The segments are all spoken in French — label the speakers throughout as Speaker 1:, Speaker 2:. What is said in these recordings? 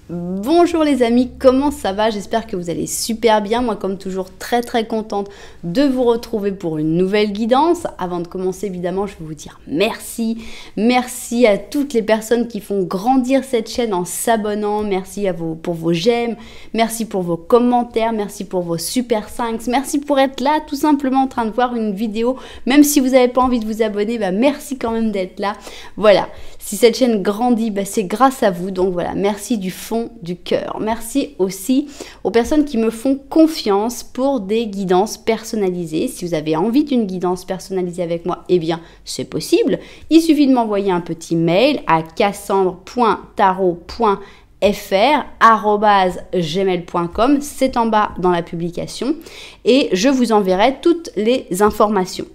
Speaker 1: Bonjour les amis, comment ça va? J'espère que vous allez super bien. Moi, comme toujours, très contente de vous retrouver pour une nouvelle guidance. Avant de commencer, évidemment, je vais vous dire merci. Merci à toutes les personnes qui font grandir cette chaîne en s'abonnant. Merci pour vos j'aime. Merci pour vos commentaires. Merci pour vos super 5. Merci pour être là, tout simplement en train de voir une vidéo. Même si vous n'avez pas envie de vous abonner, merci quand même d'être là. Voilà, si cette chaîne grandit, c'est grâce à vous. Donc voilà, merci du fond du cœur. Merci aussi aux personnes qui me font confiance pour des guidances personnalisées. Si vous avez envie d'une guidance personnalisée avec moi, eh bien, c'est possible. Il suffit de m'envoyer un petit mail à cassandre.tarot.fr@gmail.com. C'est en bas dans la publication et je vous enverrai toutes les informations.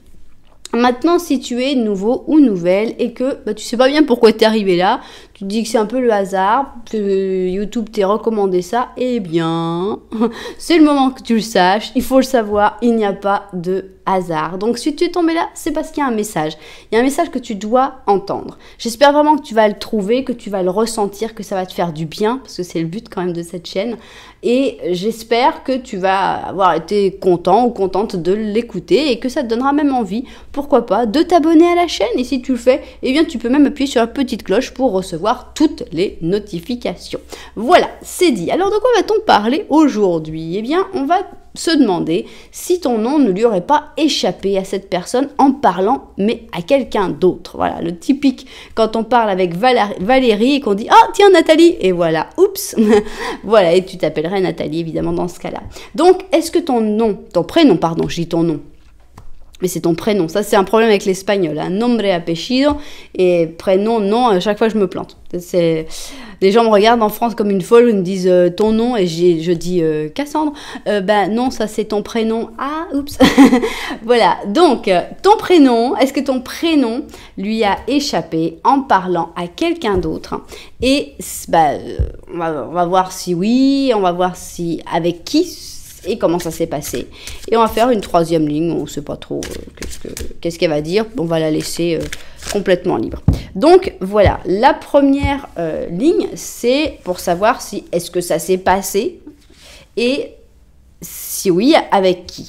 Speaker 1: Maintenant, si tu es nouveau ou nouvelle et que tu sais pas bien pourquoi tu es arrivé là, tu te dis que c'est un peu le hasard, que YouTube t'ait recommandé ça, eh bien, c'est le moment que tu le saches, il faut le savoir, il n'y a pas de hasard. Donc si tu es tombé là, c'est parce qu'il y a un message. Il y a un message que tu dois entendre. J'espère vraiment que tu vas le trouver, que tu vas le ressentir, que ça va te faire du bien, parce que c'est le but quand même de cette chaîne. Et j'espère que tu vas avoir été content ou contente de l'écouter et que ça te donnera même envie, pourquoi pas, de t'abonner à la chaîne. Et si tu le fais, eh bien tu peux même appuyer sur la petite cloche pour recevoir toutes les notifications. Voilà, c'est dit. Alors de quoi va-t-on parler aujourd'hui? Eh bien, on va se demander si ton nom ne lui aurait pas échappé à cette personne en parlant, mais à quelqu'un d'autre. Voilà, le typique quand on parle avec Valérie et qu'on dit « Ah, tiens, Nathalie !» Et voilà, oups. Voilà, et tu t'appellerais Nathalie, évidemment, dans ce cas-là. Donc, est-ce que ton prénom, pardon, je dis ton nom, mais c'est ton prénom. Ça, c'est un problème avec l'espagnol. Hein. Nombre apellido et prénom, non, à chaque fois, je me plante. Les gens me regardent en France comme une folle, ils me disent ton nom et je dis Cassandre. Non, ça, c'est ton prénom. Ah, oups. Voilà. Donc, ton prénom, est-ce que ton prénom lui a échappé en parlant à quelqu'un d'autre? Et on va voir si oui, on va voir si avec qui et comment ça s'est passé. Et on va faire une troisième ligne, on ne sait pas trop qu'est-ce qu'elle va dire, on va la laisser complètement libre. Donc voilà, la première ligne, c'est pour savoir si est-ce que ça s'est passé et si oui, avec qui.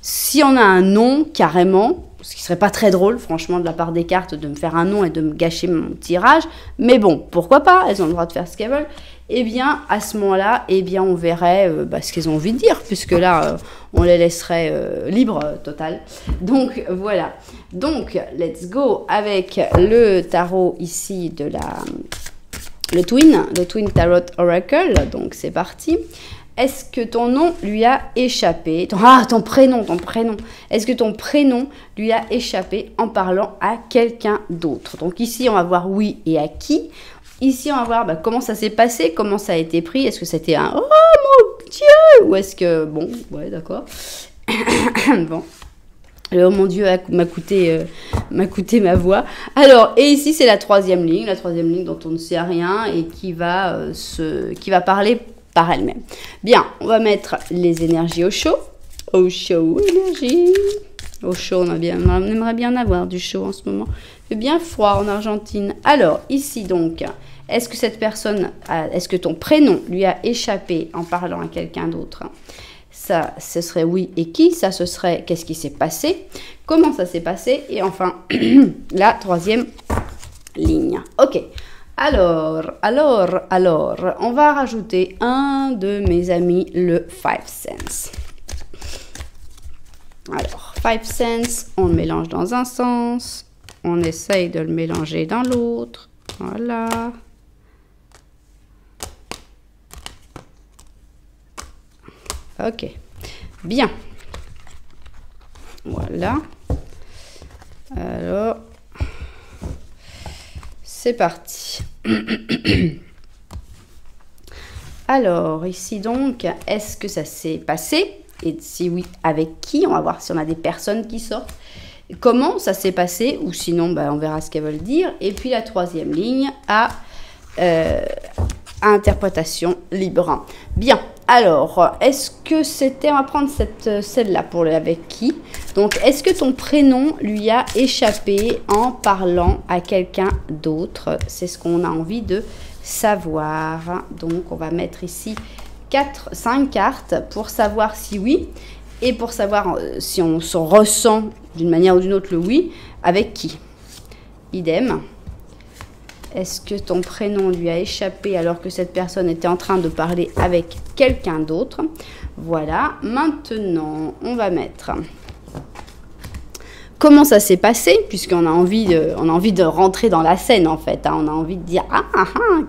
Speaker 1: Si on a un nom carrément, ce qui serait pas très drôle, franchement, de la part des cartes, de me faire un nom et de me gâcher mon tirage, mais bon, pourquoi pas, elles ont le droit de faire ce qu'elles veulent. Eh bien, à ce moment-là, eh bien, on verrait ce qu'elles ont envie de dire, puisque là, on les laisserait libres, total. Donc, voilà. Donc, let's go avec le tarot ici de le Twin Tarot Oracle. Donc, c'est parti. Est-ce que ton nom lui a échappé? Ton prénom. Est-ce que ton prénom lui a échappé en parlant à quelqu'un d'autre? Donc, ici, on va voir oui et à qui. Ici, on va voir comment ça s'est passé, comment ça a été pris. Est-ce que c'était un « Oh mon Dieu !» ou est-ce que... Bon, ouais, d'accord. Bon. Oh mon Dieu, m'a coûté ma voix. Alors, et ici, c'est la troisième ligne dont on ne sait rien et qui va parler par elle-même. Bien, on va mettre les énergies au chaud. Au chaud, énergie. Au chaud, on aimerait bien avoir du chaud en ce moment. Il fait bien froid en Argentine. Alors, ici donc, est-ce que ton prénom lui a échappé en parlant à quelqu'un d'autre? Ça, ce serait oui et qui? Ça, ce serait qu'est-ce qui s'est passé? Comment ça s'est passé? Et enfin, la troisième ligne. Ok. Alors, on va rajouter un de mes amis, le Five Sense. Alors, Five Sense, on le mélange dans un sens. On essaye de le mélanger dans l'autre. Voilà. Ok. Bien. Voilà. Alors, c'est parti. Alors, ici donc, est-ce que ça s'est passé? Et si oui, avec qui? On va voir si on a des personnes qui sortent. Comment ça s'est passé? Ou sinon, on verra ce qu'elles veulent dire. Et puis la troisième ligne à interprétation libre. Bien. Alors, est-ce que c'était... On va prendre celle-là pour le avec qui. Donc, est-ce que ton prénom lui a échappé en parlant à quelqu'un d'autre? C'est ce qu'on a envie de savoir. Donc, on va mettre ici 5 cartes pour savoir si oui et pour savoir si on se ressent d'une manière ou d'une autre le oui, avec qui. Idem. Est-ce que ton prénom lui a échappé alors que cette personne était en train de parler avec quelqu'un d'autre? Voilà. Maintenant, on va mettre comment ça s'est passé, puisqu'on a envie de rentrer dans la scène en fait. Hein. On a envie de dire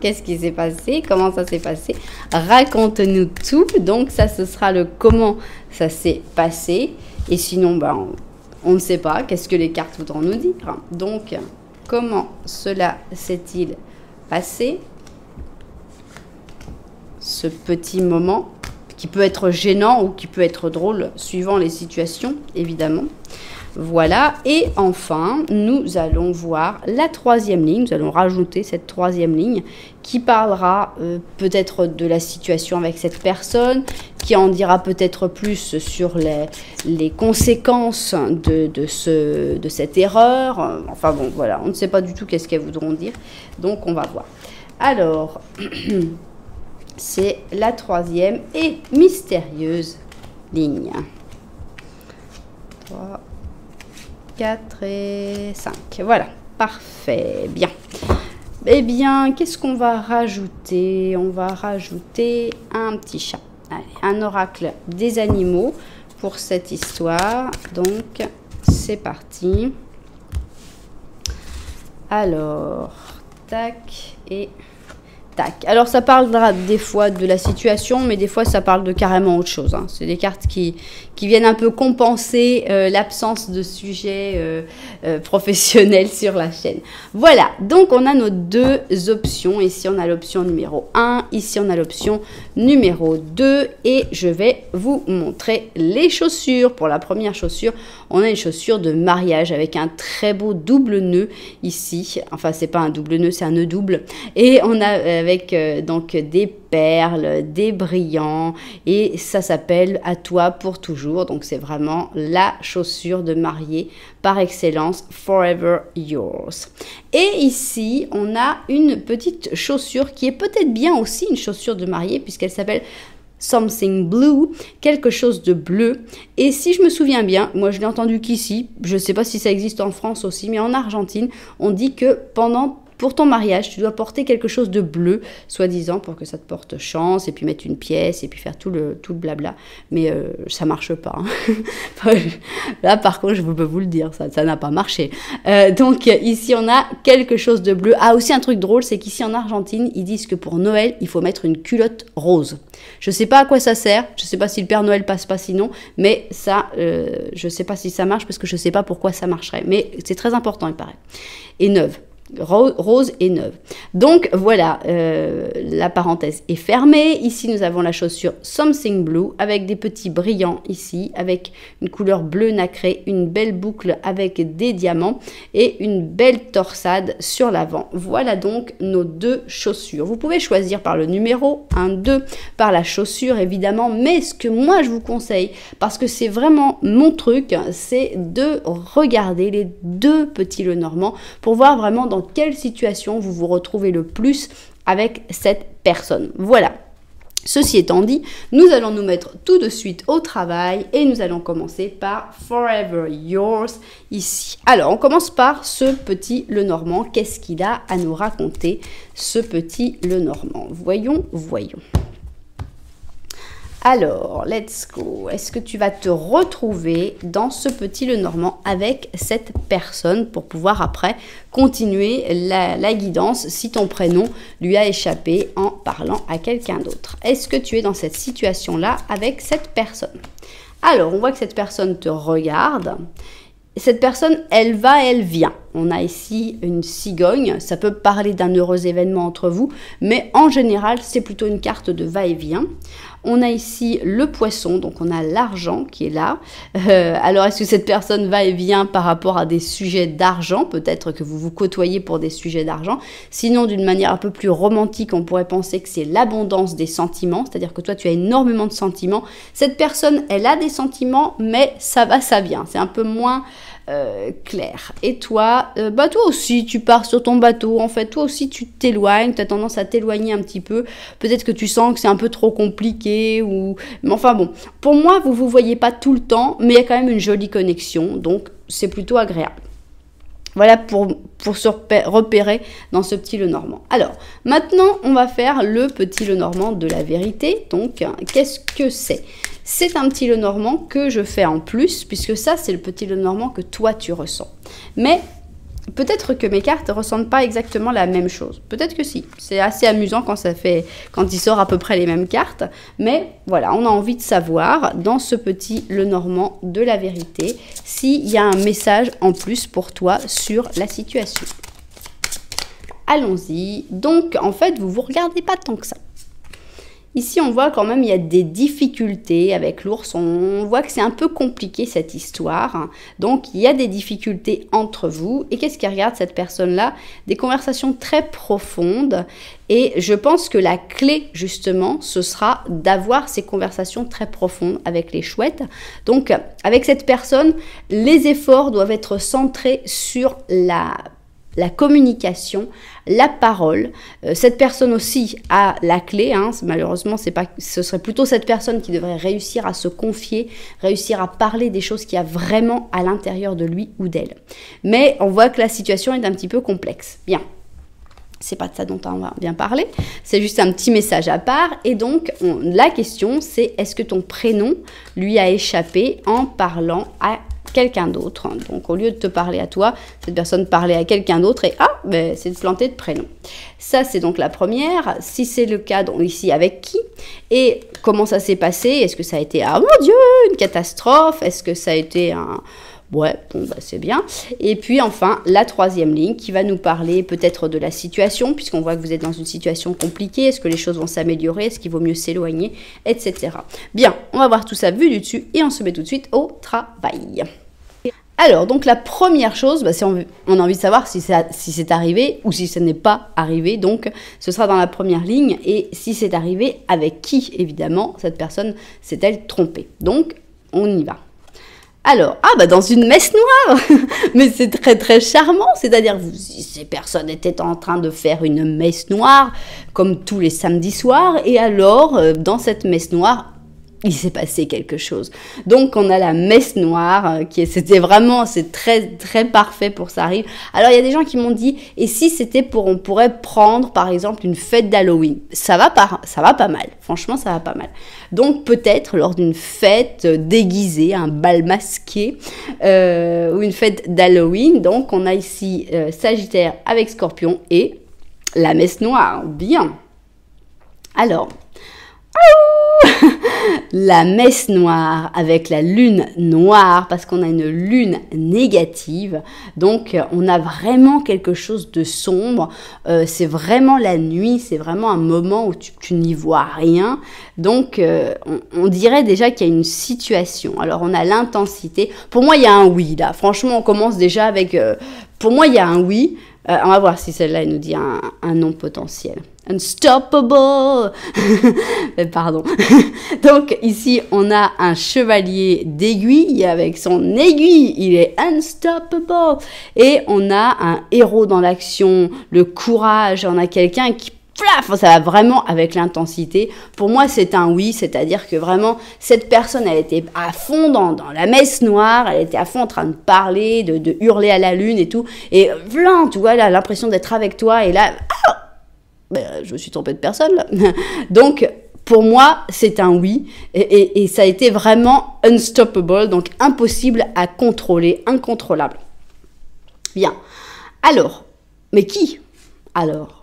Speaker 1: qu'est-ce qui s'est passé, comment ça s'est passé. Raconte-nous tout. Donc ça, ce sera le comment ça s'est passé. Et sinon, ben, on ne sait pas. Qu'est-ce que les cartes voudront nous dire? Donc, comment cela s'est-il passé? Ce petit moment qui peut être gênant ou qui peut être drôle suivant les situations, évidemment. Voilà, et enfin, nous allons voir la troisième ligne, nous allons rajouter cette troisième ligne qui parlera peut-être de la situation avec cette personne, qui en dira peut-être plus sur les conséquences de cette erreur. Enfin bon, voilà, on ne sait pas du tout qu'est-ce qu'elles voudront dire, donc on va voir. Alors, c'est la troisième et mystérieuse ligne. 3, 4 et 5. Voilà, parfait, bien. Eh bien, qu'est-ce qu'on va rajouter? On va rajouter un petit chat. Allez, un oracle des animaux pour cette histoire. Donc, c'est parti. Alors, tac et tac. Alors, ça parlera des fois de la situation, mais des fois, ça parle de carrément autre chose. Hein. C'est des cartes qui viennent un peu compenser l'absence de sujet professionnel sur la chaîne. Voilà, donc on a nos deux options. Ici, on a l'option numéro 1. Ici, on a l'option numéro 2. Et je vais vous montrer les chaussures. Pour la première chaussure, on a une chaussure de mariage avec un très beau double nœud ici. Enfin, c'est pas un double nœud, c'est un nœud double. Et on a avec donc des perles, des brillants, et ça s'appelle À toi pour toujours. Donc c'est vraiment la chaussure de mariée par excellence, Forever Yours. Et ici, on a une petite chaussure qui est peut-être bien aussi une chaussure de mariée, puisqu'elle s'appelle Something Blue, quelque chose de bleu. Et si je me souviens bien, moi je l'ai entendu qu'ici, je ne sais pas si ça existe en France aussi, mais en Argentine, on dit que pour ton mariage, tu dois porter quelque chose de bleu, soi-disant, pour que ça te porte chance, et puis mettre une pièce, et puis faire tout le blabla. Mais ça marche pas. Hein. Là, par contre, je peux vous le dire, ça n'a pas marché. Donc, ici, on a quelque chose de bleu. Ah, aussi un truc drôle, c'est qu'ici, en Argentine, ils disent que pour Noël, il faut mettre une culotte rose. Je sais pas à quoi ça sert, je sais pas si le Père Noël passe pas sinon, mais ça, je sais pas si ça marche, parce que je sais pas pourquoi ça marcherait. Mais c'est très important, il paraît. Et neuve. Rose et neuve. Donc voilà, la parenthèse est fermée. Ici nous avons la chaussure Something Blue avec des petits brillants ici, avec une couleur bleu nacré, une belle boucle avec des diamants et une belle torsade sur l'avant. Voilà donc nos deux chaussures. Vous pouvez choisir par le numéro 1, 2, par la chaussure évidemment, mais ce que moi je vous conseille, parce que c'est vraiment mon truc, c'est de regarder les deux petits Lenormand pour voir vraiment dans quelle situation vous vous retrouvez le plus avec cette personne. Voilà. Ceci étant dit, nous allons nous mettre tout de suite au travail et nous allons commencer par Forever Yours ici. Alors, on commence par ce petit Lenormand. Qu'est-ce qu'il a à nous raconter, ce petit Lenormand? Voyons. Alors, let's go. Est-ce que tu vas te retrouver dans ce petit Lenormand avec cette personne pour pouvoir après continuer la guidance si ton prénom lui a échappé en parlant à quelqu'un d'autre? Est-ce que tu es dans cette situation-là avec cette personne? Alors, on voit que cette personne te regarde. Cette personne, elle va, elle vient. On a ici une cigogne, ça peut parler d'un heureux événement entre vous, mais en général, c'est plutôt une carte de va-et-vient. On a ici le poisson, donc on a l'argent qui est là. Alors, est-ce que cette personne va et vient par rapport à des sujets d'argent? Peut-être que vous vous côtoyez pour des sujets d'argent. Sinon, d'une manière un peu plus romantique, on pourrait penser que c'est l'abondance des sentiments, c'est-à-dire que toi, tu as énormément de sentiments. Cette personne, elle a des sentiments, mais ça va, ça vient. C'est un peu moins Claire. Et toi, bah toi aussi, tu pars sur ton bateau. En fait, toi aussi, tu t'éloignes. Tu as tendance à t'éloigner un petit peu. Peut-être que tu sens que c'est un peu trop compliqué. Mais enfin bon, pour moi, vous ne vous voyez pas tout le temps, mais il y a quand même une jolie connexion. Donc, c'est plutôt agréable. Voilà pour se repérer dans ce petit Lenormand. Alors, maintenant, on va faire le petit Lenormand de la vérité. Donc, qu'est-ce que c'est? C'est un petit Lenormand que je fais en plus, puisque ça, c'est le petit Lenormand que toi, tu ressens. Mais peut-être que mes cartes ne ressentent pas exactement la même chose. Peut-être que si. C'est assez amusant quand il sort à peu près les mêmes cartes. Mais voilà, on a envie de savoir, dans ce petit Lenormand de la vérité, s'il y a un message en plus pour toi sur la situation. Allons-y. Donc, en fait, vous ne vous regardez pas tant que ça. Ici, on voit quand même il y a des difficultés avec l'ours. On voit que c'est un peu compliqué cette histoire. Donc, il y a des difficultés entre vous. Et qu'est-ce qui regarde cette personne-là? Des conversations très profondes. Et je pense que la clé, justement, ce sera d'avoir ces conversations très profondes avec les chouettes. Donc, avec cette personne, les efforts doivent être centrés sur la communication, la parole. Cette personne aussi a la clé. Malheureusement, ce serait plutôt cette personne qui devrait réussir à se confier, réussir à parler des choses qu'il y a vraiment à l'intérieur de lui ou d'elle. Mais on voit que la situation est un petit peu complexe. Bien. C'est pas de ça dont on va bien parler, c'est juste un petit message à part. Et donc, la question, c'est est-ce que ton prénom lui a échappé en parlant à quelqu'un d'autre? Donc, au lieu de te parler à toi, cette personne parlait à quelqu'un d'autre et c'est de planter de prénom. Ça, c'est donc la première. Si c'est le cas, donc ici, avec qui? Et comment ça s'est passé? Est-ce que ça a été, ah mon Dieu, une catastrophe? Est-ce que ça a été un... Ouais, bon, c'est bien. Et puis enfin, la troisième ligne qui va nous parler peut-être de la situation, puisqu'on voit que vous êtes dans une situation compliquée. Est-ce que les choses vont s'améliorer? Est-ce qu'il vaut mieux s'éloigner? Etc. Bien, on va voir tout ça vu du dessus et on se met tout de suite au travail. Alors, donc la première chose, on a envie de savoir si c'est arrivé ou si ce n'est pas arrivé. Donc, ce sera dans la première ligne. Et si c'est arrivé, avec qui, évidemment, cette personne s'est-elle trompée? Donc, on y va. Alors, dans une messe noire. Mais c'est très très charmant, c'est-à-dire si ces personnes étaient en train de faire une messe noire, comme tous les samedis soirs, et alors, dans cette messe noire, il s'est passé quelque chose. Donc, on a la messe noire, c'est très, très parfait pour ça arrive. Alors, il y a des gens qui m'ont dit, et si c'était on pourrait prendre, par exemple, une fête d'Halloween. Ça va pas mal. Franchement, ça va pas mal. Donc, peut-être, lors d'une fête déguisée, un bal masqué, ou une fête d'Halloween. Donc, on a ici Sagittaire avec Scorpion et la messe noire. Bien. Alors... la messe noire avec la lune noire, parce qu'on a une lune négative, donc on a vraiment quelque chose de sombre, c'est vraiment la nuit, c'est vraiment un moment où tu n'y vois rien, donc on dirait déjà qu'il y a une situation. Alors on a l'intensité, pour moi il y a un oui là, franchement on commence déjà avec, pour moi il y a un oui. On va voir si celle-là elle nous dit un nom potentiel. Unstoppable. Pardon. Donc ici on a un chevalier d'aiguille avec son aiguille, il est unstoppable. Et on a un héros dans l'action, le courage, on a quelqu'un qui ça va vraiment avec l'intensité. Pour moi, c'est un oui, c'est-à-dire que vraiment, cette personne, elle était à fond dans la messe noire, elle était à fond en train de parler, de hurler à la lune et tout. Et voilà, tu vois, elle a l'impression d'être avec toi, et là, je me suis trompée de personne, là. Donc, pour moi, c'est un oui, et ça a été vraiment unstoppable, donc impossible à contrôler, incontrôlable. Bien. Alors, mais qui? Alors,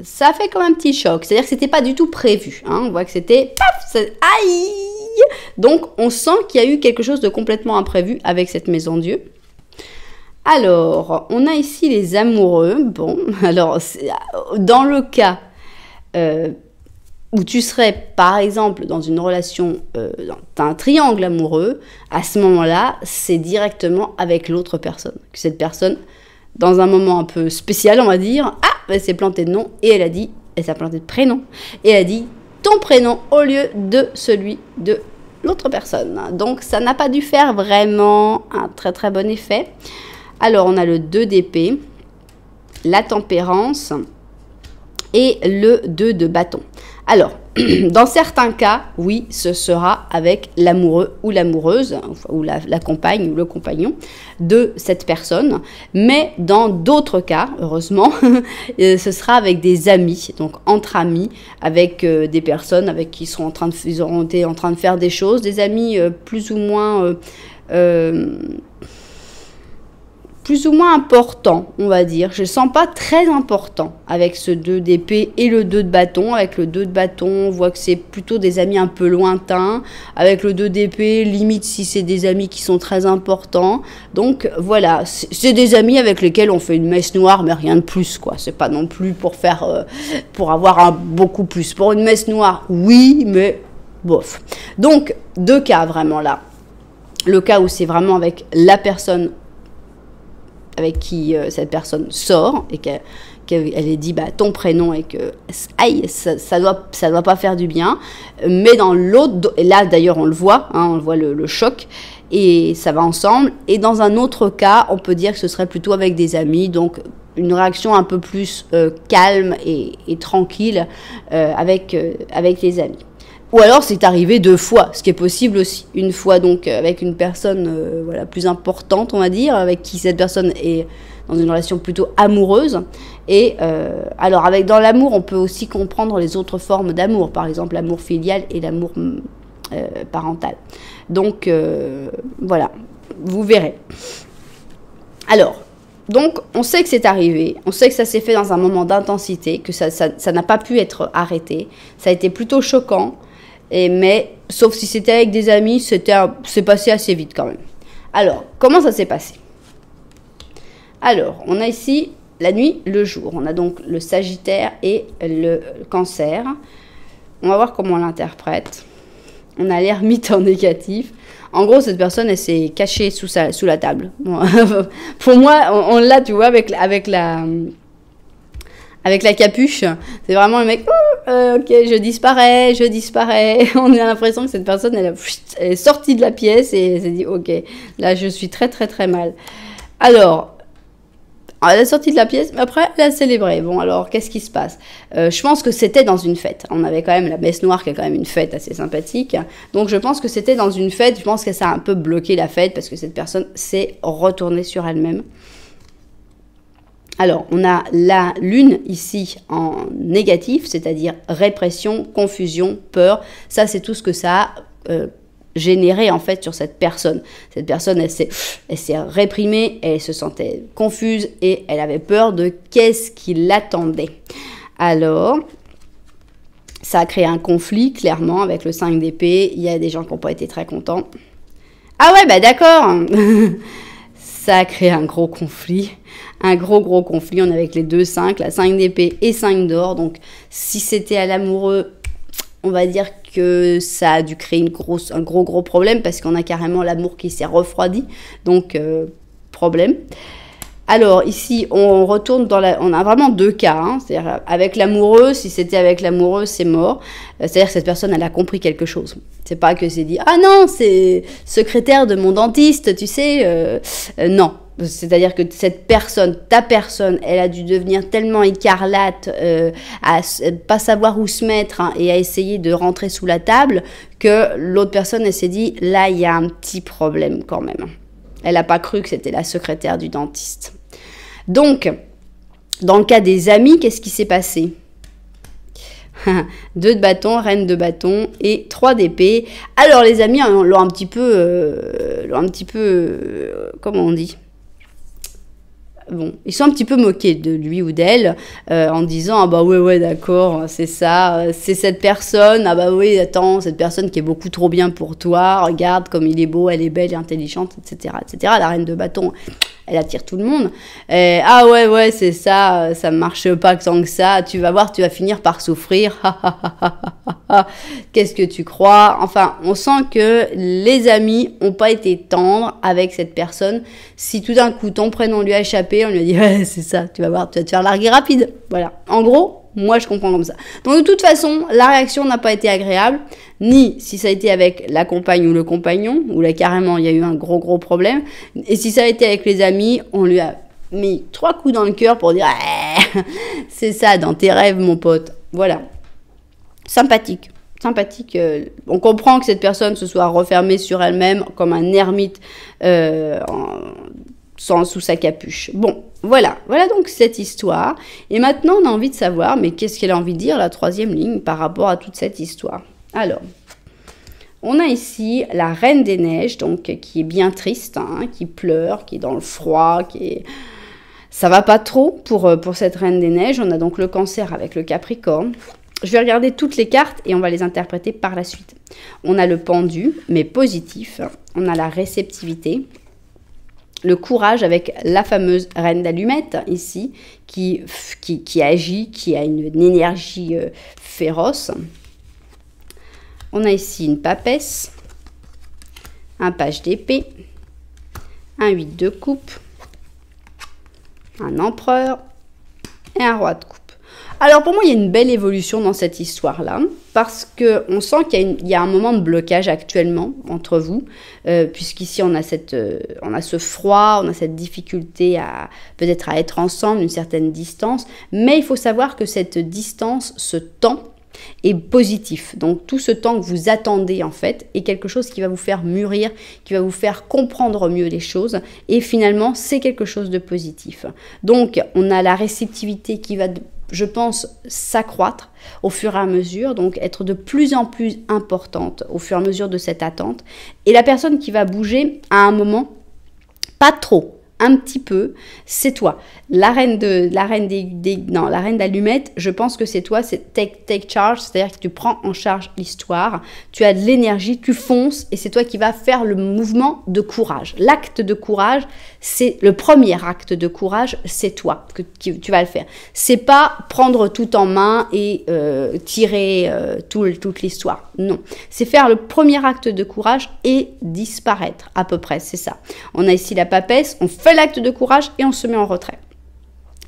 Speaker 1: ça fait comme un petit choc, c'est-à-dire que c'était pas du tout prévu, on voit que c'était paf, aïe. Donc on sent qu'il y a eu quelque chose de complètement imprévu avec cette maison Dieu. Alors, on a ici les amoureux. Bon, alors dans le cas où tu serais par exemple dans une relation, t'as un triangle amoureux, à ce moment-là, c'est directement avec l'autre personne, que cette personne, dans un moment un peu spécial, on va dire, elle s'est plantée de nom et elle s'est plantée de prénom et elle a dit ton prénom au lieu de celui de l'autre personne. Donc ça n'a pas dû faire vraiment un très très bon effet. Alors on a le 2 d'épée, la tempérance et le 2 de bâton. Alors, dans certains cas, oui, ce sera avec l'amoureux ou l'amoureuse, ou la compagne ou le compagnon de cette personne. Mais dans d'autres cas, heureusement, ce sera avec des amis, donc entre amis, avec des personnes avec qui ils auront été en train de faire des choses, des amis plus ou moins important, on va dire. Je ne sens pas très important avec ce 2 d'épée et le 2 de bâton. Avec le 2 de bâton, on voit que c'est plutôt des amis un peu lointains. Avec le 2 d'épée, limite si c'est des amis qui sont très importants. Donc voilà, c'est des amis avec lesquels on fait une messe noire, mais rien de plus, quoi. C'est pas non plus pour avoir beaucoup plus. Pour une messe noire, oui, mais bof. Donc, 2 cas vraiment là. Le cas où c'est vraiment avec la personne avec qui cette personne sort et qu'elle est dit ton prénom et que aïe, ça doit pas faire du bien. Mais dans l'autre, et là d'ailleurs on le voit, on voit le choc et ça va ensemble. Et dans un autre cas, on peut dire que ce serait plutôt avec des amis, donc une réaction un peu plus calme et tranquille avec les amis. Ou alors c'est arrivé 2 fois, ce qui est possible aussi. Une fois donc avec une personne plus importante, on va dire, avec qui cette personne est dans une relation plutôt amoureuse. Et alors dans l'amour, on peut aussi comprendre les autres formes d'amour, par exemple l'amour filial et l'amour parental. Donc voilà, vous verrez. Alors, donc on sait que c'est arrivé, on sait que ça s'est fait dans un moment d'intensité, que ça n'a pas pu être arrêté, ça a été plutôt choquant. Mais, sauf si c'était avec des amis, c'est passé assez vite quand même. Alors, comment ça s'est passé? Alors, on a ici la nuit, le jour. On a donc le Sagittaire et le Cancer. On va voir comment on l'interprète. On a l'ermite en négatif. En gros, cette personne, elle s'est cachée sous la table. Bon, pour moi, on l'a, tu vois, avec la capuche, c'est vraiment le mec, ok, je disparais. On a l'impression que cette personne, elle est sortie de la pièce et elle s'est dit, ok, là, je suis très, très, très mal. Alors, elle est sortie de la pièce, mais après, elle a célébré. Bon, alors, qu'est-ce qui se passe? Je pense que c'était dans une fête. On avait quand même la messe noire, qui est quand même une fête assez sympathique. Donc, je pense que c'était dans une fête. Je pense que ça a un peu bloqué la fête parce que cette personne s'est retournée sur elle-même. Alors, on a la lune ici en négatif, c'est-à-dire répression, confusion, peur. Ça, c'est tout ce que ça a généré en fait sur cette personne. Cette personne, elle s'est réprimée, elle se sentait confuse et elle avait peur de qu'est-ce qui l'attendait. Alors, ça a créé un conflit, clairement, avec le 5 d'épée. Il y a des gens qui n'ont pas été très contents. Ah ouais, bah d'accord. Ça a créé un gros conflit. Un gros conflit. On est avec les 2 5, la 5 d'épée et 5 d'or. Donc, si c'était à l'amoureux, on va dire que ça a dû créer un gros problème parce qu'on a carrément l'amour qui s'est refroidi. Donc, problème. Alors, ici, on retourne on a vraiment 2 cas. C'est-à-dire, avec l'amoureux, si c'était avec l'amoureux, c'est mort. C'est-à-dire que cette personne, elle a compris quelque chose. C'est pas que c'est dit, ah non, c'est secrétaire de mon dentiste, tu sais. Non. C'est-à-dire que cette personne, ta personne, elle a dû devenir tellement écarlate à pas savoir où se mettre et à essayer de rentrer sous la table que l'autre personne, elle s'est dit, là, il y a un petit problème quand même. Elle n'a pas cru que c'était la secrétaire du dentiste. Donc, dans le cas des amis, qu'est-ce qui s'est passé? 2 de bâton, reine de bâton et 3 d'épée. Alors, les amis l'ont un petit peu, comment on dit? Bon, ils sont un petit peu moqués de lui ou d'elle en disant ah bah ouais d'accord, c'est ça, c'est cette personne, ah bah oui attends, cette personne qui est beaucoup trop bien pour toi, regarde comme il est beau, elle est belle et intelligente, etc. La reine de bâton, elle attire tout le monde. Ah ouais c'est ça, ça marche pas tant que ça, tu vas voir, tu vas finir par souffrir. Qu'est-ce que tu crois? Enfin, on sent que les amis ont pas été tendres avec cette personne. Si tout d'un coup ton prénom lui a échappé, on lui a dit ouais c'est ça, tu vas voir, tu vas te faire larguer rapide. Voilà. En gros, moi je comprends comme ça. Donc de toute façon, la réaction n'a pas été agréable. ni si ça a été avec la compagne ou le compagnon, où là carrément il y a eu un gros problème, et si ça a été avec les amis, on lui a mis 3 coups dans le cœur pour dire c'est ça dans tes rêves mon pote. Voilà. Sympathique. On comprend que cette personne se soit refermée sur elle-même comme un ermite sous sa capuche. Bon, voilà donc cette histoire. Et maintenant, on a envie de savoir, mais qu'est-ce qu'elle a envie de dire, la 3e ligne, par rapport à toute cette histoire. Alors, on a ici la Reine des Neiges, donc qui est bien triste, hein, qui pleure, qui est dans le froid, ça va pas trop pour cette Reine des Neiges. On a donc le Cancer avec le Capricorne. Je vais regarder toutes les cartes et on va les interpréter par la suite. On a le Pendu, mais positif. On a la réceptivité. Le courage avec la fameuse Reine d'Allumettes, ici, qui agit, qui a une énergie féroce. On a ici une Papesse, un Page d'épée, un 8 de coupe, un Empereur et un Roi de coupe. Alors pour moi, il y a une belle évolution dans cette histoire-là, parce qu'on sent qu'il y a un moment de blocage actuellement entre vous, puisqu'ici on a ce froid, on a cette difficulté peut-être à être ensemble, une certaine distance, mais il faut savoir que cette distance, ce temps, est positif. Donc tout ce temps que vous attendez en fait est quelque chose qui va vous faire mûrir, qui va vous faire comprendre mieux les choses, et finalement c'est quelque chose de positif. Donc on a la réceptivité qui va, je pense, s'accroître au fur et à mesure, donc être de plus en plus importante au fur et à mesure de cette attente. Et la personne qui va bouger à un moment, pas trop, un petit peu, c'est toi. La reine d'allumettes, je pense que c'est toi, c'est take charge, c'est-à-dire que tu prends en charge l'histoire, tu as de l'énergie, tu fonces et c'est toi qui vas faire le mouvement de courage. L'acte de courage, c'est le premier acte de courage, c'est toi que tu vas le faire. C'est pas prendre tout en main et tirer toute l'histoire. Non, c'est faire le premier acte de courage et disparaître, à peu près, c'est ça. On a ici la Papesse, on fait l'acte de courage et on se met en retrait.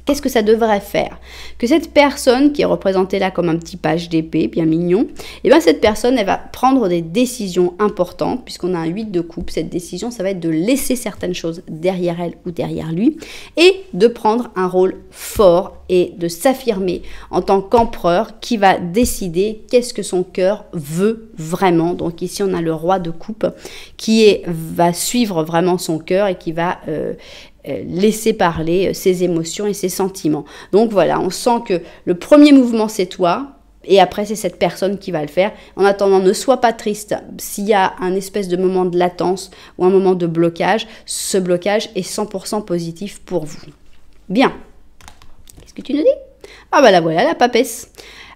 Speaker 1: Qu'est-ce que ça devrait faire? Que cette personne qui est représentée là comme un petit Page d'épée, bien mignon, et bien cette personne, elle va prendre des décisions importantes, puisqu'on a un 8 de coupe. Cette décision, ça va être de laisser certaines choses derrière elle ou derrière lui, et de prendre un rôle fort et de s'affirmer en tant qu'empereur qui va décider qu'est-ce que son cœur veut vraiment. Donc ici, on a le Roi de coupe qui va suivre vraiment son cœur et qui va laisser parler ses émotions et ses sentiments. Donc voilà, on sent que le premier mouvement, c'est toi, et après, c'est cette personne qui va le faire. En attendant, ne sois pas triste. S'il y a un espèce de moment de latence ou un moment de blocage, ce blocage est 100% positif pour vous. Bien. Qu'est-ce que tu nous dis? Ah bah là, voilà, la Papesse.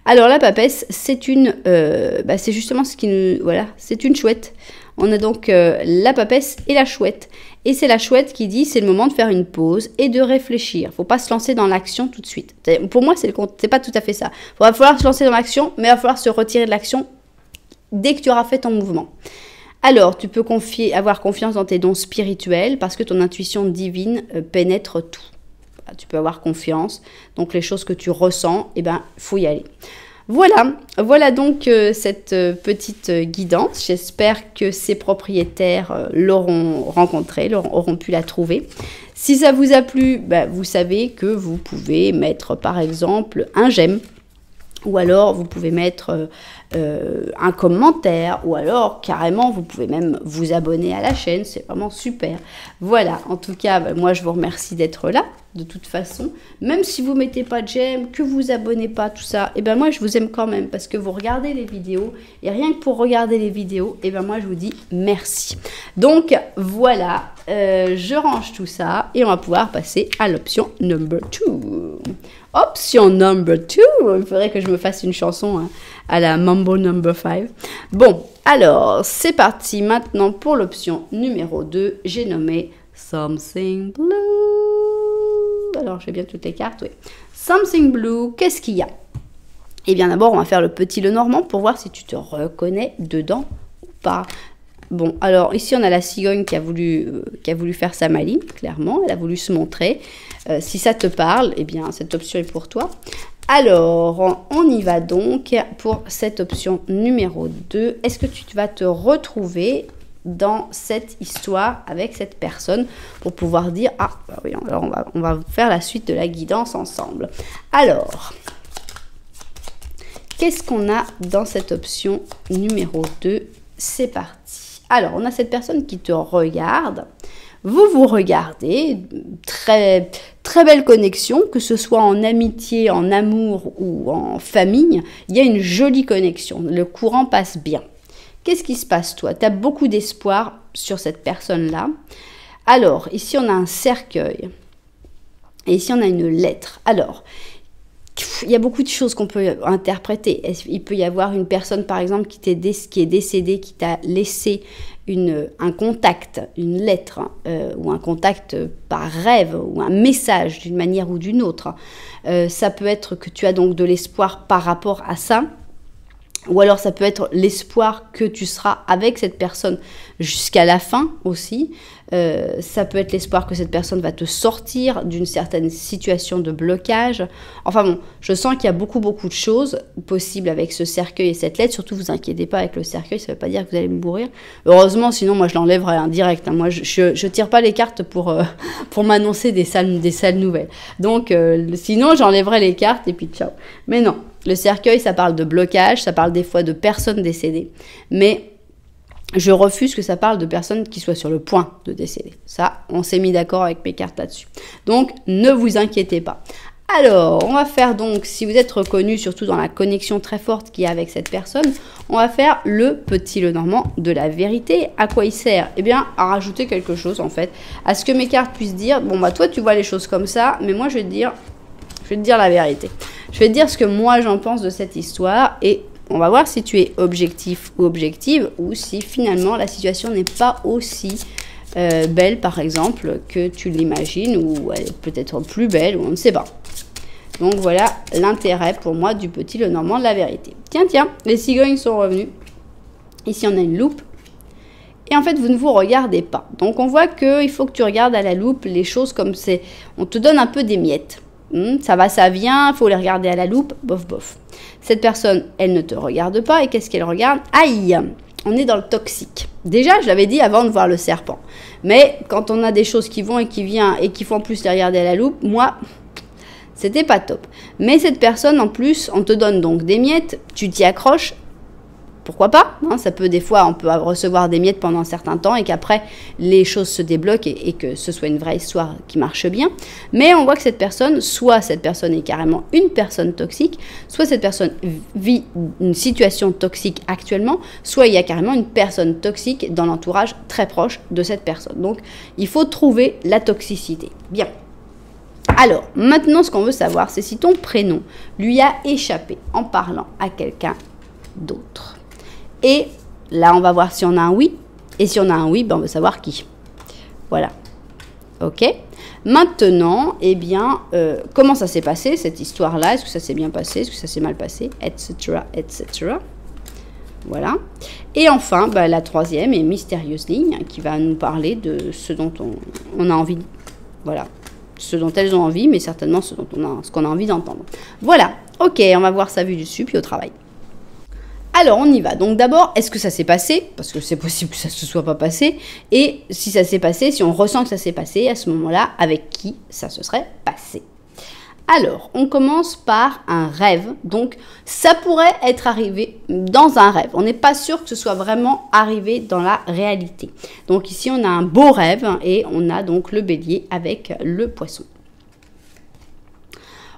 Speaker 1: Alors la Papesse, c'est c'est justement ce qui nous... Voilà, c'est une chouette. On a donc la Papesse et la chouette. Et c'est la chouette qui dit c'est le moment de faire une pause et de réfléchir. Il ne faut pas se lancer dans l'action tout de suite. Pour moi, c'est pas tout à fait ça. Il va falloir se lancer dans l'action, mais il va falloir se retirer de l'action dès que tu auras fait ton mouvement. Alors, tu peux avoir confiance dans tes dons spirituels parce que ton intuition divine pénètre tout. Tu peux avoir confiance. Donc, les choses que tu ressens, il faut y aller. Voilà donc cette petite guidance. J'espère que ces propriétaires l'auront rencontrée, auront pu la trouver. Si ça vous a plu, vous savez que vous pouvez mettre par exemple un j'aime, ou alors vous pouvez mettre un commentaire, ou alors carrément vous pouvez même vous abonner à la chaîne, c'est vraiment super. Voilà, en tout cas, moi je vous remercie d'être là. De toute façon, même si vous mettez pas de j'aime, que vous abonnez pas, tout ça, moi je vous aime quand même parce que vous regardez les vidéos et rien que pour regarder les vidéos, moi je vous dis merci. Donc voilà, je range tout ça et on va pouvoir passer à l'option number 2. Option number 2, il faudrait que je me fasse une chanson à la Mambo number 5. Bon, alors c'est parti maintenant pour l'option numéro 2, j'ai nommé Something Blue. Alors, j'ai bien toutes les cartes, oui. Something Blue, qu'est-ce qu'il y a? Eh bien, d'abord, on va faire le petit Lenormand pour voir si tu te reconnais dedans ou pas. Bon, alors, ici, on a la cigogne qui a voulu faire sa maline, clairement. Elle a voulu se montrer. Si ça te parle, eh bien, cette option est pour toi. Alors, on y va donc pour cette option numéro 2. Est-ce que tu vas te retrouver dans cette histoire avec cette personne pour pouvoir dire, ah bah oui, alors on va faire la suite de la guidance ensemble. Alors, qu'est-ce qu'on a dans cette option numéro 2? C'est parti. Alors, on a cette personne qui te regarde. Vous vous regardez, très, très belle connexion, que ce soit en amitié, en amour ou en famille. Il y a une jolie connexion, le courant passe bien. Qu'est-ce qui se passe, toi? Tu as beaucoup d'espoir sur cette personne-là. Alors, ici, on a un cercueil. Et ici, on a une lettre. Alors, il y a beaucoup de choses qu'on peut interpréter. Il peut y avoir une personne, par exemple, qui est décédée, qui t'a laissé un contact, une lettre, ou un contact par rêve, ou un message d'une manière ou d'une autre. Ça peut être que tu as donc de l'espoir par rapport à ça. Ou alors ça peut être l'espoir que tu seras avec cette personne jusqu'à la fin aussi. Ça peut être l'espoir que cette personne va te sortir d'une certaine situation de blocage. Enfin bon, je sens qu'il y a beaucoup de choses possibles avec ce cercueil et cette lettre. Surtout, vous inquiétez pas avec le cercueil, ça ne veut pas dire que vous allez mourir. Heureusement, sinon moi je l'enlèverai en direct. Hein. Moi je tire pas les cartes pour m'annoncer des sales nouvelles. Donc sinon j'enlèverai les cartes et puis ciao. Mais non. Le cercueil, ça parle de blocage, ça parle des fois de personnes décédées. Mais je refuse que ça parle de personnes qui soient sur le point de décéder. Ça, on s'est mis d'accord avec mes cartes là-dessus. Donc, ne vous inquiétez pas. Alors, on va faire donc, si vous êtes reconnu, surtout dans la connexion très forte qu'il y a avec cette personne, on va faire le petit Lenormand de la vérité. À quoi il sert? Eh bien, à rajouter quelque chose, en fait. À ce que mes cartes puissent dire, bon, bah toi, tu vois les choses comme ça, mais moi, je vais te dire la vérité. Je vais te dire ce que moi j'en pense de cette histoire et on va voir si tu es objectif ou objective ou si finalement la situation n'est pas aussi belle par exemple que tu l'imagines ou elle est peut-être plus belle ou on ne sait pas. Donc voilà l'intérêt pour moi du petit Lenormand de la vérité. Tiens, les cigognes sont revenus. Ici on a une loupe. Et en fait, vous ne vous regardez pas. Donc on voit qu'il faut que tu regardes à la loupe les choses comme c'est. On te donne un peu des miettes. Ça va, ça vient, il faut les regarder à la loupe, bof. Cette personne, elle ne te regarde pas, et qu'est-ce qu'elle regarde? Aïe, on est dans le toxique. Déjà, je l'avais dit avant de voir le serpent. Mais quand on a des choses qui vont et qui viennent, et qu'il faut en plus les regarder à la loupe, moi, c'était pas top. Mais cette personne, en plus, on te donne donc des miettes, tu t'y accroches, pourquoi pas, hein, ça peut des fois, on peut recevoir des miettes pendant un certain temps et qu'après, les choses se débloquent et que ce soit une vraie histoire qui marche bien. Mais on voit que cette personne, soit cette personne est carrément une personne toxique, soit cette personne vit une situation toxique actuellement, soit il y a carrément une personne toxique dans l'entourage très proche de cette personne. Donc, il faut trouver la toxicité. Bien. Alors, maintenant, ce qu'on veut savoir, c'est si ton prénom lui a échappé en parlant à quelqu'un d'autre. Et là, on va voir si on a un oui. Et si on a un oui, ben on veut savoir qui. Voilà. Ok. Maintenant, eh bien, comment ça s'est passé, cette histoire-là? Est-ce que ça s'est bien passé? Est-ce que ça s'est mal passé? Etc. Etc. Voilà. Et enfin, ben, la troisième et mystérieuse ligne qui va nous parler de ce dont on a envie. Voilà. Ce dont elles ont envie, mais certainement ce qu'on a envie d'entendre. Voilà. Ok, on va voir sa vue dessus, puis au travail. Alors, on y va. Donc d'abord, est-ce que ça s'est passé? Parce que c'est possible que ça ne se soit pas passé. Et si ça s'est passé, si on ressent que ça s'est passé, à ce moment-là, avec qui ça se serait passé? Alors, on commence par un rêve. Donc, ça pourrait être arrivé dans un rêve. On n'est pas sûr que ce soit vraiment arrivé dans la réalité. Donc ici, on a un beau rêve et on a donc le bélier avec le poisson.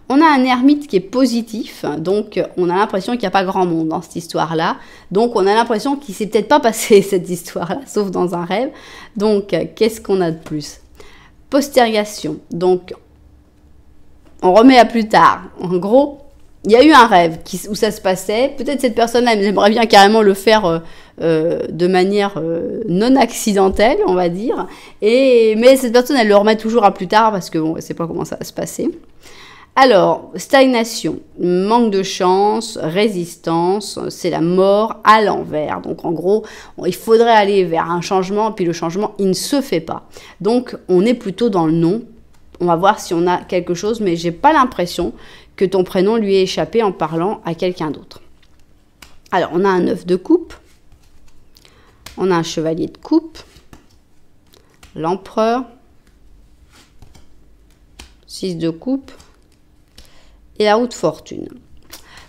Speaker 1: On a un ermite qui est positif, donc on a l'impression qu'il n'y a pas grand monde dans cette histoire-là. Donc on a l'impression qu'il ne s'est peut-être pas passé cette histoire-là, sauf dans un rêve. Donc qu'est-ce qu'on a de plus? Postergation, donc on remet à plus tard. En gros, il y a eu un rêve où ça se passait. Peut-être cette personne-là, elle aimerait bien carrément le faire de manière non accidentelle, on va dire. Mais cette personne, elle le remet toujours à plus tard parce que bon, elle ne sait pas comment ça va se passer. Alors, stagnation, manque de chance, résistance, c'est la mort à l'envers. Donc en gros, il faudrait aller vers un changement, puis le changement, il ne se fait pas. Donc on est plutôt dans le non. On va voir si on a quelque chose, mais j'ai pas l'impression que ton prénom lui ait échappé en parlant à quelqu'un d'autre. Alors, on a un 9 de coupe, on a un chevalier de coupe, l'empereur, 6 de coupe et la roue de fortune.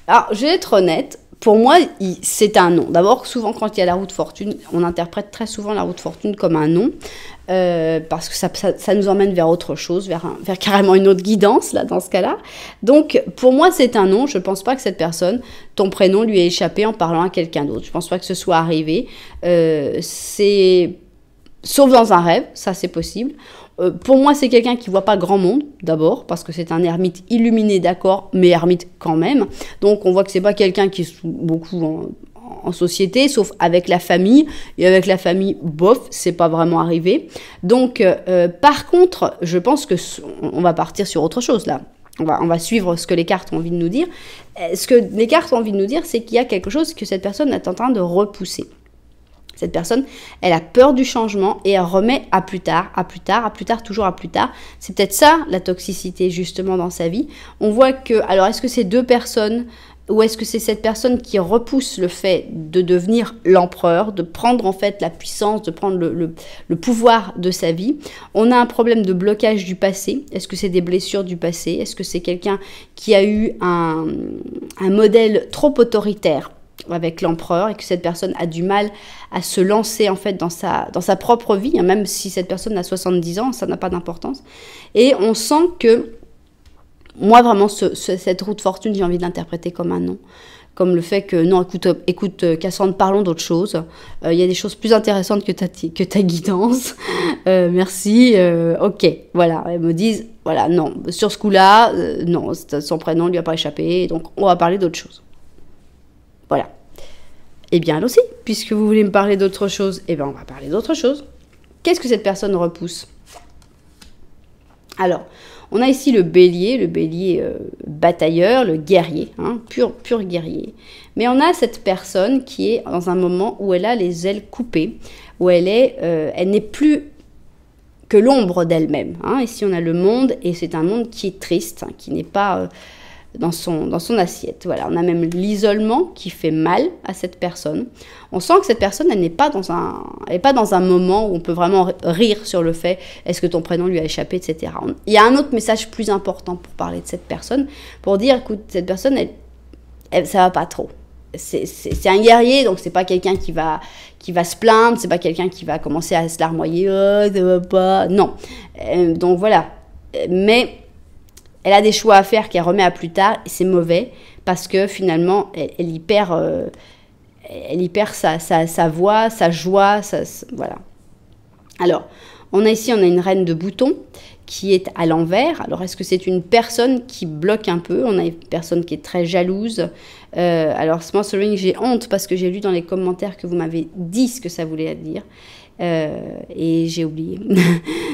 Speaker 1: Alors, je vais être honnête, pour moi, c'est un nom. D'abord, souvent, quand il y a la roue de fortune, on interprète très souvent la roue de fortune comme un nom, parce que ça nous emmène vers autre chose, vers carrément une autre guidance, là, dans ce cas-là. Donc, pour moi, c'est un nom. Je ne pense pas que cette personne, ton prénom, lui ait échappé en parlant à quelqu'un d'autre. Je ne pense pas que ce soit arrivé. Sauf dans un rêve, ça, c'est possible. Pour moi, c'est quelqu'un qui ne voit pas grand monde, d'abord, parce que c'est un ermite illuminé, d'accord, mais ermite quand même. Donc, on voit que ce n'est pas quelqu'un qui est beaucoup en société, sauf avec la famille. Et avec la famille, bof, c'est pas vraiment arrivé. Donc, par contre, je pense que on va partir sur autre chose, là. On va suivre ce que les cartes ont envie de nous dire. Ce que les cartes ont envie de nous dire, c'est qu'il y a quelque chose que cette personne est en train de repousser. Cette personne, elle a peur du changement et elle remet à plus tard, toujours à plus tard. C'est peut-être ça, la toxicité, justement, dans sa vie. On voit que, alors, est-ce que c'est deux personnes ou est-ce que c'est cette personne qui repousse le fait de devenir l'empereur, de prendre, en fait, la puissance, de prendre le pouvoir de sa vie? On a un problème de blocage du passé. Est-ce que c'est des blessures du passé? Est-ce que c'est quelqu'un qui a eu un modèle trop autoritaire avec l'empereur et que cette personne a du mal à se lancer en fait dans sa propre vie, hein, même si cette personne a 70 ans, ça n'a pas d'importance. Et on sent que, moi vraiment, cette roue de fortune, j'ai envie de l'interpréter comme un nom, comme le fait que, non, écoute Cassandre, parlons d'autre chose. Il y a des choses plus intéressantes que ta guidance. Merci, ok, voilà, elles me disent, voilà, non, sur ce coup-là, non, son prénom lui a pas échappé, donc on va parler d'autre chose. Voilà. Eh bien, allons-y, puisque vous voulez me parler d'autre chose, eh bien, on va parler d'autre chose. Qu'est-ce que cette personne repousse? Alors, on a ici le bélier batailleur, le guerrier, hein, pur guerrier. Mais on a cette personne qui est dans un moment où elle a les ailes coupées, où elle n'est plus que l'ombre d'elle-même. Hein. Ici, on a le monde, et c'est un monde qui est triste, hein, qui n'est pas dans son assiette. Voilà, on a même l'isolement qui fait mal à cette personne. On sent que cette personne, elle n'est pas dans un moment où on peut vraiment rire sur le fait est-ce que ton prénom lui a échappé, etc. Il y a un autre message plus important pour parler de cette personne, pour dire, écoute, cette personne, ça va pas trop. C'est un guerrier, donc c'est pas quelqu'un qui va se plaindre, c'est pas quelqu'un qui va commencer à se larmoyer, oh, ça va pas, non. Donc voilà, mais elle a des choix à faire qu'elle remet à plus tard, et c'est mauvais, parce que finalement, elle y perd sa voix, sa joie, voilà. Alors, on a une reine de boutons qui est à l'envers. Alors, est-ce que c'est une personne qui bloque un peu? On a une personne qui est très jalouse. Alors, sponsoring, j'ai honte parce que j'ai lu dans les commentaires que vous m'avez dit ce que ça voulait dire. Et j'ai oublié.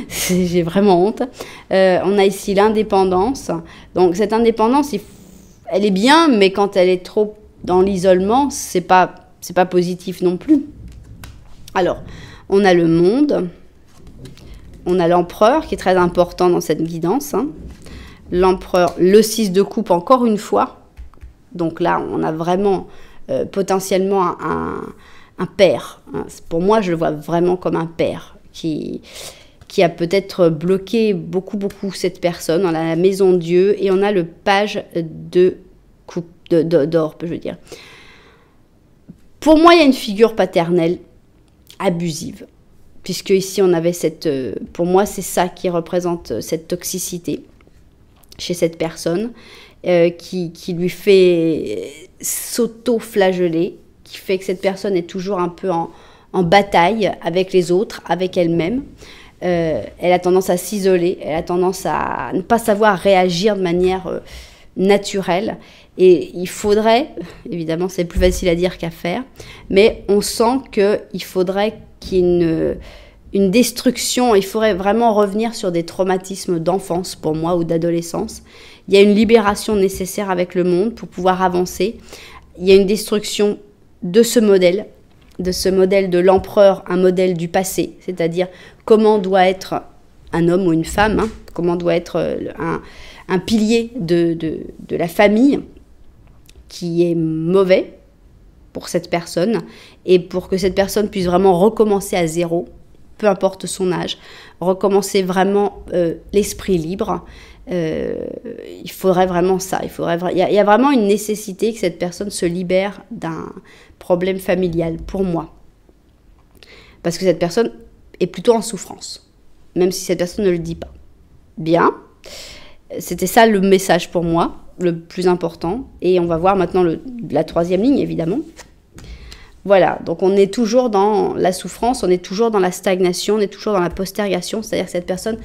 Speaker 1: J'ai vraiment honte. On a ici l'indépendance. Donc, cette indépendance, elle est bien, mais quand elle est trop dans l'isolement, c'est pas positif non plus. Alors, on a le monde. On a l'empereur qui est très important dans cette guidance. Hein. L'empereur, le 6 de coupe encore une fois. Donc là, on a vraiment potentiellement un père. Hein. Pour moi, je le vois vraiment comme un père qui a peut-être bloqué beaucoup cette personne. On a la maison Dieu et on a le page de coupe, d'or, je veux dire. Pour moi, il y a une figure paternelle abusive. Puisque ici, on avait pour moi, c'est ça qui représente cette toxicité chez cette personne qui lui fait s'auto-flageller, qui fait que cette personne est toujours un peu en bataille avec les autres, avec elle-même. Elle a tendance à s'isoler, elle a tendance à ne pas savoir réagir de manière naturelle. Et il faudrait, évidemment, c'est plus facile à dire qu'à faire, mais on sent qu'il faudrait qu'il y ait une destruction. Il faudrait vraiment revenir sur des traumatismes d'enfance, pour moi, ou d'adolescence. Il y a une libération nécessaire avec le monde pour pouvoir avancer. Il y a une destruction de ce modèle de l'empereur, un modèle du passé, c'est-à-dire comment doit être un homme ou une femme, hein, comment doit être un pilier de la famille qui est mauvais pour cette personne, et pour que cette personne puisse vraiment recommencer à zéro, peu importe son âge, recommencer vraiment l'esprit libre, il faudrait vraiment ça. Il y a vraiment une nécessité que cette personne se libère d'un problème familial, pour moi. Parce que cette personne est plutôt en souffrance, même si cette personne ne le dit pas. Bien, c'était ça le message pour moi, le plus important. Et on va voir maintenant la troisième ligne, évidemment. Voilà, donc on est toujours dans la souffrance, on est toujours dans la stagnation, on est toujours dans la postergation. C'est-à-dire que cette personne,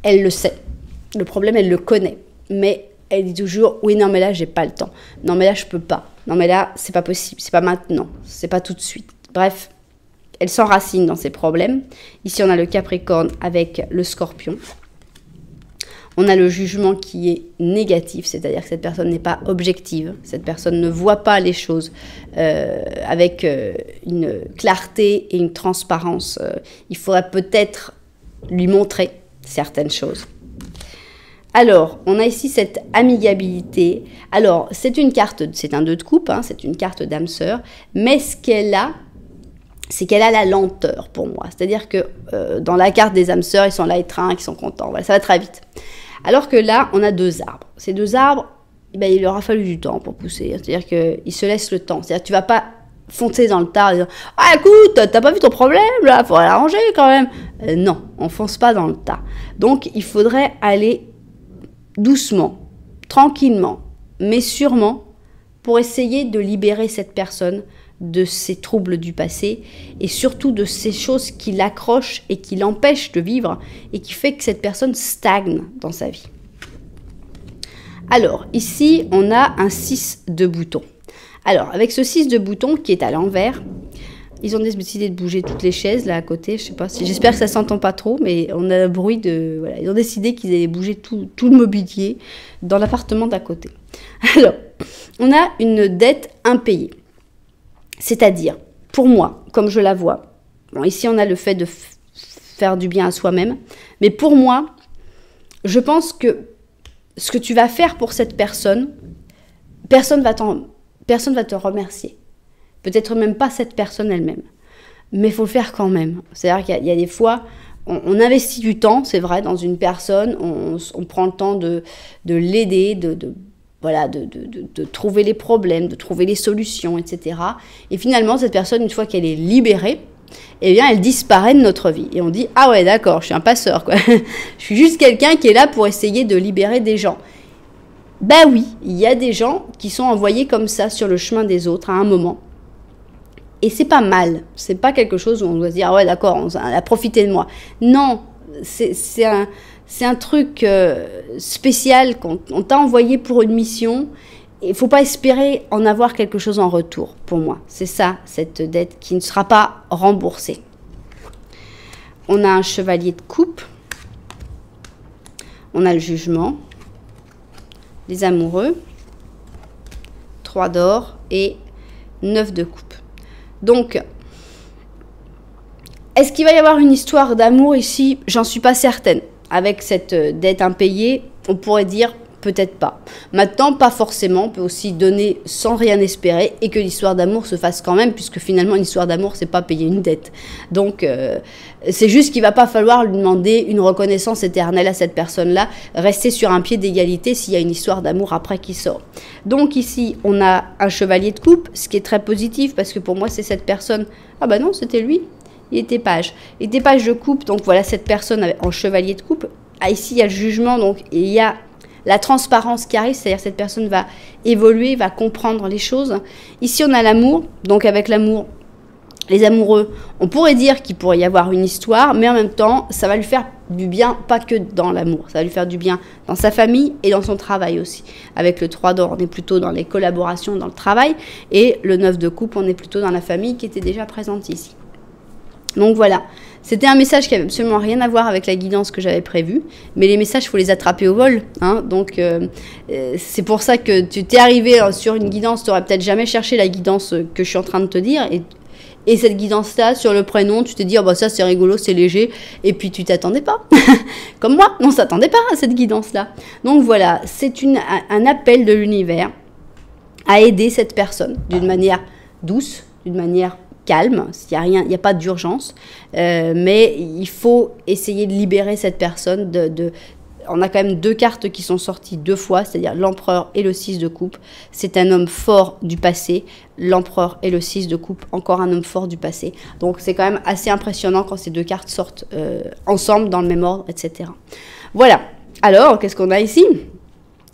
Speaker 1: elle le sait. Le problème, elle le connaît. Mais elle dit toujours, oui, non, mais là, j'ai pas le temps. Non, mais là, je peux pas. Non, mais là, c'est pas possible. C'est pas maintenant. C'est pas tout de suite. Bref, elle s'enracine dans ses problèmes. Ici, on a le Capricorne avec le Scorpion. On a le jugement qui est négatif, c'est-à-dire que cette personne n'est pas objective. Cette personne ne voit pas les choses avec une clarté et une transparence. Il faudrait peut-être lui montrer certaines choses. Alors, on a ici cette amigabilité. Alors, c'est une carte, c'est un 2 de coupe, hein, c'est une carte d'âme sœur, mais ce qu'elle a, c'est qu'elle a la lenteur pour moi. C'est-à-dire que dans la carte des âmes sœurs, ils sont là, ils trinquent, ils sont contents. Voilà, ça va très vite. Alors que là, on a 2 arbres. Ces 2 arbres, eh ben, il leur a fallu du temps pour pousser. C'est-à-dire qu'ils se laissent le temps. C'est-à-dire que tu ne vas pas foncer dans le tas en disant « Ah, écoute, t'as pas vu ton problème, là, il faudrait l'arranger quand même. » Non, on ne fonce pas dans le tas. Donc, il faudrait aller doucement, tranquillement, mais sûrement, pour essayer de libérer cette personne de ses troubles du passé et surtout de ces choses qui l'accrochent et qui l'empêchent de vivre et qui fait que cette personne stagne dans sa vie. Alors, ici, on a un 6 de bouton. Alors, avec ce 6 de bouton qui est à l'envers, ils ont décidé de bouger toutes les chaises là à côté, je sais pas si, j'espère que ça s'entend pas trop, mais on a un bruit de... Voilà, ils ont décidé qu'ils allaient bouger tout le mobilier dans l'appartement d'à côté. Alors, on a une dette impayée. C'est-à-dire, pour moi, comme je la vois, bon, ici on a le fait de faire du bien à soi-même, mais pour moi, je pense que ce que tu vas faire pour cette personne, personne va te remercier. Peut-être même pas cette personne elle-même, mais il faut le faire quand même. C'est-à-dire qu'il y a des fois, on investit du temps, c'est vrai, dans une personne, on prend le temps de l'aider, voilà, de trouver les problèmes, de trouver les solutions, etc. Et finalement, cette personne, une fois qu'elle est libérée, eh bien, elle disparaît de notre vie. Et on dit, ah ouais, d'accord, je suis un passeur, quoi. Je suis juste quelqu'un qui est là pour essayer de libérer des gens. Ben oui, il y a des gens qui sont envoyés comme ça sur le chemin des autres à un moment. Et c'est pas mal. C'est pas quelque chose où on doit se dire, ah ouais, d'accord, on a profité de moi. Non, c'est un truc spécial qu'on t'a envoyé pour une mission. Il ne faut pas espérer en avoir quelque chose en retour, pour moi. C'est ça, cette dette qui ne sera pas remboursée. On a un chevalier de coupe. On a le jugement. Les amoureux. 3 d'or et 9 de coupe. Donc, est-ce qu'il va y avoir une histoire d'amour ici? J'en suis pas certaine. Avec cette dette impayée, on pourrait dire peut-être pas. Maintenant, pas forcément. On peut aussi donner sans rien espérer et que l'histoire d'amour se fasse quand même, puisque finalement, une histoire d'amour, c'est pas payer une dette. Donc, c'est juste qu'il va pas falloir lui demander une reconnaissance éternelle à cette personne-là, rester sur un pied d'égalité s'il y a une histoire d'amour après qui sort. Donc ici, on a un chevalier de coupe, ce qui est très positif, parce que pour moi, c'est cette personne... Ah bah non, c'était lui. Il était page. Il était page de coupe, donc voilà cette personne en chevalier de coupe. Ah, ici, il y a le jugement, donc il y a la transparence qui arrive, c'est-à-dire que cette personne va évoluer, va comprendre les choses. Ici, on a l'amour, donc avec l'amour, les amoureux, on pourrait dire qu'il pourrait y avoir une histoire, mais en même temps, ça va lui faire du bien, pas que dans l'amour, ça va lui faire du bien dans sa famille et dans son travail aussi. Avec le 3 d'or, on est plutôt dans les collaborations, dans le travail, et le 9 de coupe, on est plutôt dans la famille qui était déjà présente ici. Donc voilà, c'était un message qui n'avait absolument rien à voir avec la guidance que j'avais prévue, mais les messages, il faut les attraper au vol, hein, donc c'est pour ça que tu t'es arrivé sur une guidance, tu n'aurais peut-être jamais cherché la guidance que je suis en train de te dire, Et cette guidance-là, sur le prénom, tu te dis, oh bah ça c'est rigolo, c'est léger, et puis tu t'attendais pas. Comme moi, on s'attendait pas à cette guidance-là. Donc voilà, c'est un appel de l'univers à aider cette personne d'une manière douce, d'une manière calme, il n'y a pas d'urgence, mais il faut essayer de libérer cette personne on a quand même 2 cartes qui sont sorties 2 fois, c'est-à-dire l'empereur et le 6 de coupe. C'est un homme fort du passé, l'empereur et le 6 de coupe, encore un homme fort du passé. Donc c'est quand même assez impressionnant quand ces 2 cartes sortent ensemble, dans le même ordre, etc. Voilà. Alors, qu'est-ce qu'on a ici?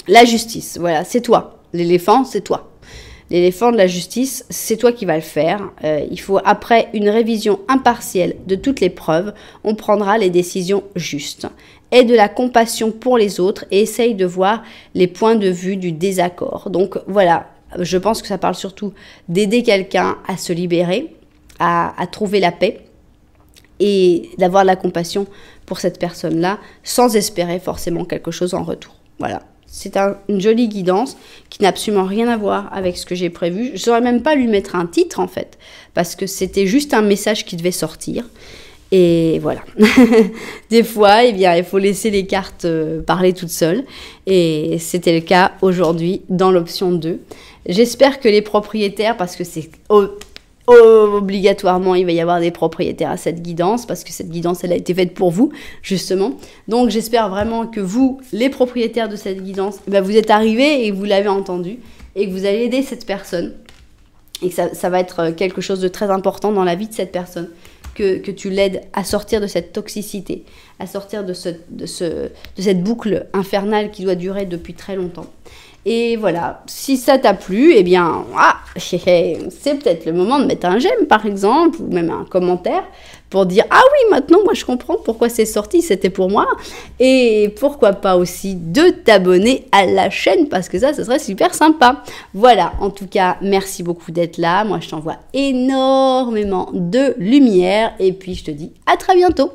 Speaker 1: La justice. Voilà, c'est toi. L'éléphant, c'est toi. L'éléphant de la justice, c'est toi qui vas le faire. Il faut, après une révision impartielle de toutes les preuves, on prendra les décisions justes. Aie de la compassion pour les autres et essaye de voir les points de vue du désaccord. Donc voilà, je pense que ça parle surtout d'aider quelqu'un à se libérer, à trouver la paix et d'avoir de la compassion pour cette personne-là sans espérer forcément quelque chose en retour. Voilà. C'est une jolie guidance qui n'a absolument rien à voir avec ce que j'ai prévu. Je ne saurais même pas lui mettre un titre en fait, parce que c'était juste un message qui devait sortir. Et voilà. Des fois, eh bien, il faut laisser les cartes parler toutes seules. Et c'était le cas aujourd'hui dans l'option 2. J'espère que les propriétaires, parce que c'est obligatoirement, il va y avoir des propriétaires à cette guidance, parce que cette guidance, elle a été faite pour vous, justement. Donc, j'espère vraiment que vous, les propriétaires de cette guidance, eh bien, vous êtes arrivés et vous l'avez entendu, et que vous allez aider cette personne. Et que ça va être quelque chose de très important dans la vie de cette personne. Que tu l'aides à sortir de cette toxicité, à sortir de cette boucle infernale qui doit durer depuis très longtemps. Et voilà, si ça t'a plu, eh bien, c'est peut-être le moment de mettre un j'aime, par exemple, ou même un commentaire, pour dire « Ah oui, maintenant, moi, je comprends pourquoi c'est sorti, c'était pour moi. » Et pourquoi pas aussi de t'abonner à la chaîne, parce que ça serait super sympa. Voilà, en tout cas, merci beaucoup d'être là. Moi, je t'envoie énormément de lumière, et puis je te dis à très bientôt.